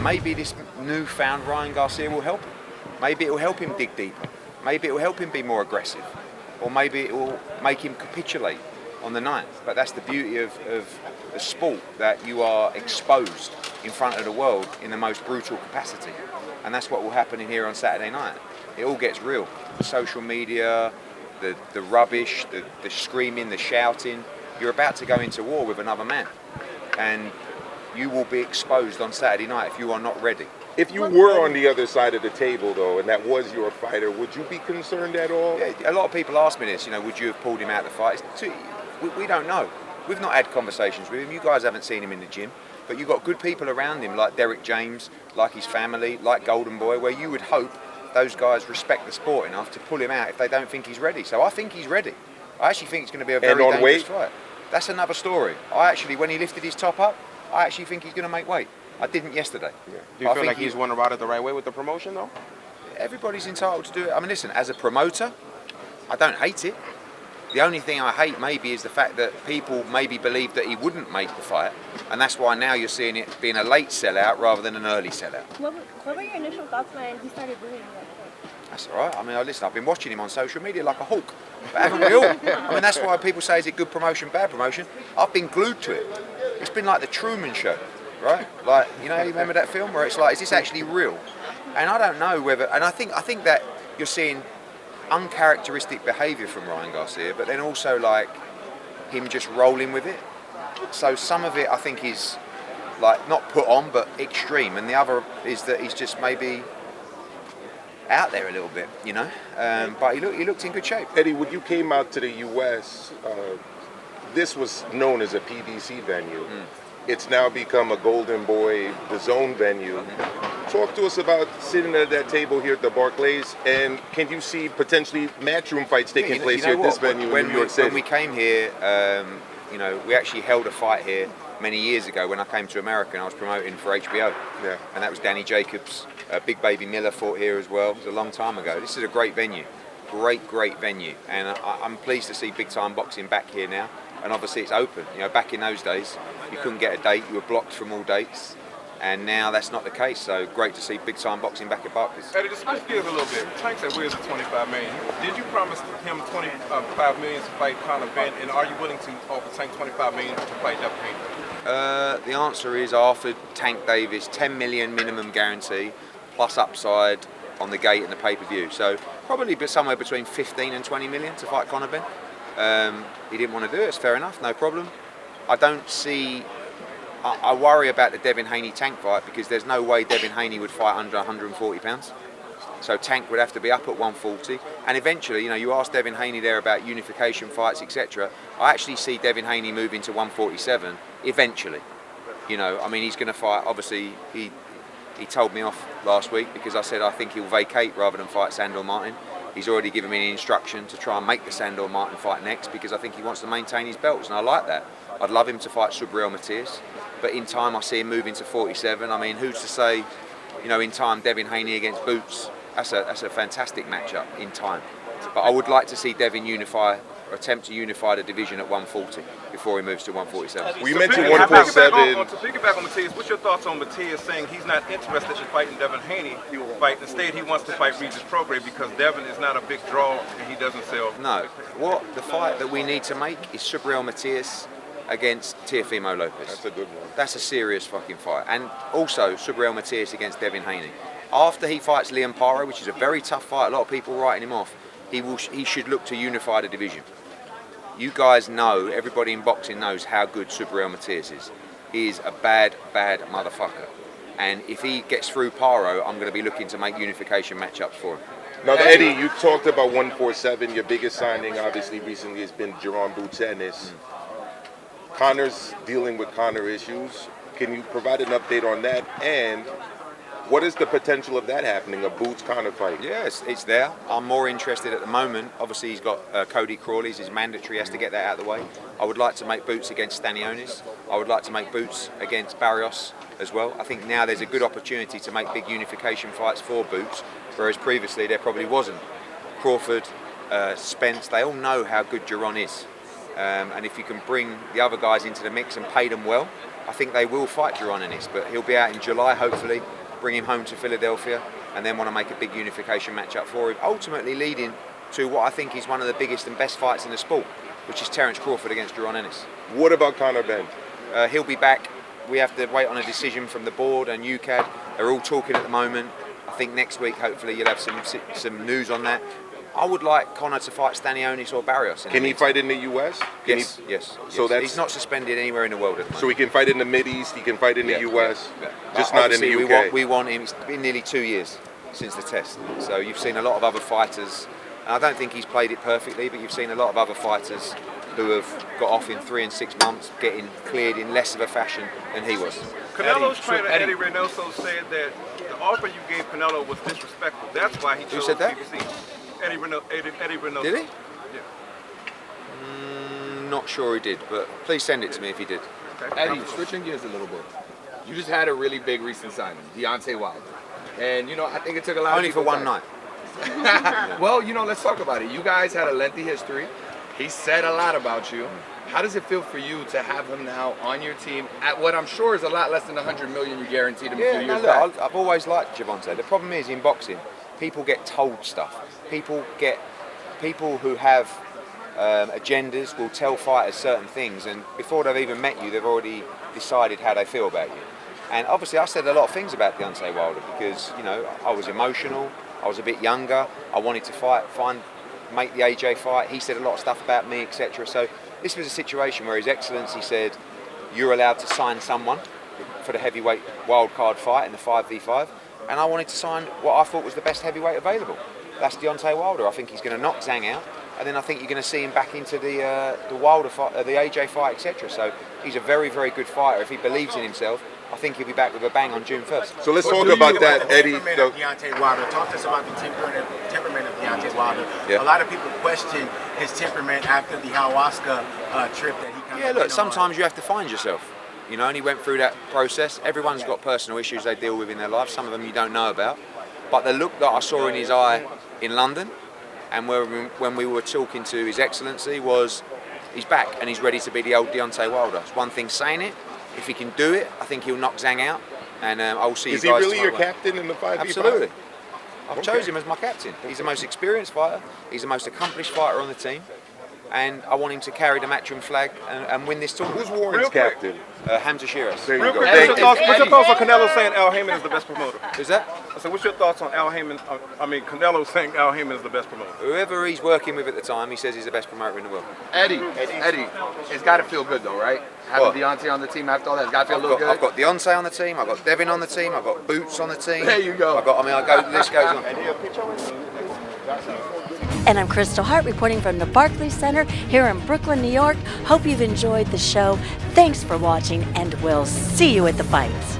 maybe this newfound Ryan Garcia will help him. Maybe it will help him dig deeper. Maybe it will help him be more aggressive. Or maybe it will make him capitulate on the 9th. But that's the beauty of the sport, that you are exposed in front of the world in the most brutal capacity. And that's what will happen in here on Saturday night. It all gets real. The social media, the rubbish, the screaming, the shouting. You're about to go into war with another man. And you will be exposed on Saturday night if you are not ready. If you were on the other side of the table, though, and that was your fighter, would you be concerned at all? Yeah, a lot of people ask me this, would you have pulled him out of the fight? We don't know. We've not had conversations with him. You guys haven't seen him in the gym. But you've got good people around him, like Derek James, like his family, like Golden Boy, where you would hope those guys respect the sport enough to pull him out if they don't think he's ready. So I think he's ready. I actually think it's going to be a very dangerous fight. That's another story. When he lifted his top up, I actually think he's going to make weight. I didn't yesterday. Yeah. Do you feel like he's won about it the right way with the promotion, though? Everybody's entitled to do it. I mean, listen, as a promoter, I don't hate it. The only thing I hate maybe is the fact that people maybe believe that he wouldn't make the fight, and that's why now you're seeing it being a late sellout rather than an early sellout. What were your initial thoughts when he started doing it? That's all right. I mean, listen, I've been watching him on social media like a hawk. But haven't we all? I mean, that's why people say, is it good promotion, bad promotion? I've been glued to it. It's been like the Truman Show, right? Like, you remember that film where it's like, is this actually real? And I don't know whether, and I think that you're seeing uncharacteristic behaviour from Ryan Garcia, but then also like him just rolling with it. So some of it I think is like not put on but extreme, and the other is that he's just maybe out there a little bit, but he looked in good shape. Eddie, when you came out to the US, this was known as a PBC venue. It's now become a Golden Boy, the DAZN venue. Talk to us about sitting at that table here at the Barclays, and can you see potentially matchroom fights taking place here at this venue in New York City? When we came here, we actually held a fight here many years ago when I came to America and I was promoting for HBO. Yeah. And that was Danny Jacobs. Big Baby Miller fought here as well. It was a long time ago. This is a great venue. Great venue. And I'm pleased to see big time boxing back here now. And obviously it's open. Back in those days, you couldn't get a date. You were blocked from all dates. And now that's not the case. So great to see big time boxing back at Barclays. Eddie, just switch gears a little bit. Tank said we're at 25 million. Did you promise him 25 million to fight Conor Benn? And are you willing to offer Tank 25 million to fight Devin Haney? The answer is I offered Tank Davis 10 million minimum guarantee plus upside on the gate and the pay-per-view. So probably somewhere between 15 and 20 million to fight Conor Benn. He didn't want to do it. It's fair enough. No problem. I don't see. I worry about the Devin Haney Tank fight because there's no way Devin Haney would fight under 140 pounds. So Tank would have to be up at 140. And eventually, you asked Devin Haney there about unification fights, etc. I actually see Devin Haney moving to 147 eventually. He's going to fight. Obviously, he told me off last week because I said I think he'll vacate rather than fight Sandor Martin. He's already given me an instruction to try and make the Sandor Martin fight next because I think he wants to maintain his belts, and I like that. I'd love him to fight Subriel Matias, but in time I see him moving to 47. I mean, who's to say, in time Devin Haney against Boots, that's a fantastic matchup in time. But I would like to see Devin attempt to unify the division at 140 before he moves to 147. You mentioned 147. To piggyback on Matias, what's your thoughts on Matias saying he's not interested in fighting Devin Haney fight? Instead, he wants to fight Regis Prograis because Devin is not a big draw and he doesn't sell. No. The fight that we need to make is Subriel Matias against Teofimo Lopez. That's a good one. That's a serious fucking fight. And also Subriel Matias against Devin Haney. After he fights Liam Paro, which is a very tough fight, a lot of people writing him off, he should look to unify the division. You guys know, everybody in boxing knows how good Subriel Matias is. He is a bad motherfucker. And if he gets through Paro, I'm going to be looking to make unification matchups for him. Now, Eddie, you talked about 147. Your biggest signing, obviously, recently has been Jaron Boots Ennis. Conor's dealing with Conor issues. Can you provide an update on that? And what is the potential of that happening, a Boots-Conor fight? Yes, it's there. I'm more interested at the moment. Obviously, he's got Cody Crawley's. It's mandatory. He has to get that out of the way. I would like to make Boots against Stanionis. I would like to make Boots against Barrios as well. I think now there's a good opportunity to make big unification fights for Boots, whereas previously there probably wasn't. Crawford, Spence, they all know how good Jaron is. And if you can bring the other guys into the mix and pay them well, I think they will fight Jaron Ennis. But he'll be out in July, hopefully, bring him home to Philadelphia, and then want to make a big unification matchup for him, ultimately leading to what I think is one of the biggest and best fights in the sport, which is Terence Crawford against Jaron Ennis. What about Conor Benn? He'll be back. We have to wait on a decision from the board and UCAD. They're all talking at the moment. I think next week, hopefully, you'll have some news on that. I would like Conor to fight Stanionis or Barrios. Can he fight in the U.S.? Yes. So he's not suspended anywhere in the world at the moment. So he can fight in the Mideast, he can fight in the U.S., just not in the Obviously, U.K. We want him. It's been nearly 2 years since the test. So you've seen a lot of other fighters. And I don't think he's played it perfectly, but you've seen a lot of other fighters who have got off in 3 and 6 months, getting cleared in less of a fashion than he was. Canelo's trainer Eddie Reynoso said that the offer you gave Canelo was disrespectful. That's why he chose Who said that? PBC. Eddie Reynoso. Did he? Yeah. Not sure he did, but please send it to me if he did. Okay. Eddie, switching gears a little bit. You just had a really big recent signing, Deontay Wilder. And, you know, I think it took a lot Only of for people one night. Well, you know, let's talk about it. You guys had a lengthy history. He said a lot about you. How does it feel for you to have him now on your team at what I'm sure is a lot less than the $100 million you guaranteed him a few years back? I've always liked Javante. The problem is in boxing, people get told stuff. People who have agendas will tell fighters certain things, and before they've even met you, they've already decided how they feel about you. And obviously, I said a lot of things about Deontay Wilder because, you know, I was emotional. I was a bit younger. I wanted to make the AJ fight. He said a lot of stuff about me, etc. So this was a situation where His Excellency said, you're allowed to sign someone for the heavyweight wildcard fight in the 5v5. And I wanted to sign what I thought was the best heavyweight available. That's Deontay Wilder. I think he's going to knock Zhang out. And then I think you're going to see him back into the Wilder fight, the AJ fight, etc. So he's a very, very very good fighter. If he believes in himself, I think he'll be back with a bang on June 1st. So let's talk about that, Eddie. The temperament of Deontay Wilder. Talk to us about the temperament of Deontay Wilder. Yeah. A lot of people question his temperament after the ayahuasca trip that he kind of Look, sometimes you have to find yourself. You know, and he went through that process. Everyone's got personal issues they deal with in their life. Some of them you don't know about. But the look that I saw in his eye in London, and when we were talking to His Excellency, was he's back and he's ready to be the old Deontay Wilder. It's one thing saying it. If he can do it, I think he'll knock Zhang out. And I will see you guys. Is he really your tomorrow. captain in the 5v5? Absolutely. I've chosen him as my captain. He's the most experienced fighter. He's the most accomplished fighter on the team. And I want him to carry the matchroom flag and win this tournament. Who's Warren's captain? Hamza Shiraz. There you Real go. quick, Thank you. what's your thoughts on Canelo saying Al Heyman is the best promoter? Is that? I said, what's your thoughts on Canelo saying Al Heyman is the best promoter? Whoever he's working with at the time, he says he's the best promoter in the world. Eddie, it's got to feel good though, right? Having Deontay on the team after all that, it's got to feel a little good. I've got Deontay on the team, I've got Devin on the team, I've got Boots on the team. There you go. The list goes on. And I'm Kristal Hart reporting from the Barclays Center here in Brooklyn, New York. Hope you've enjoyed the show. Thanks for watching, and we'll see you at the fights.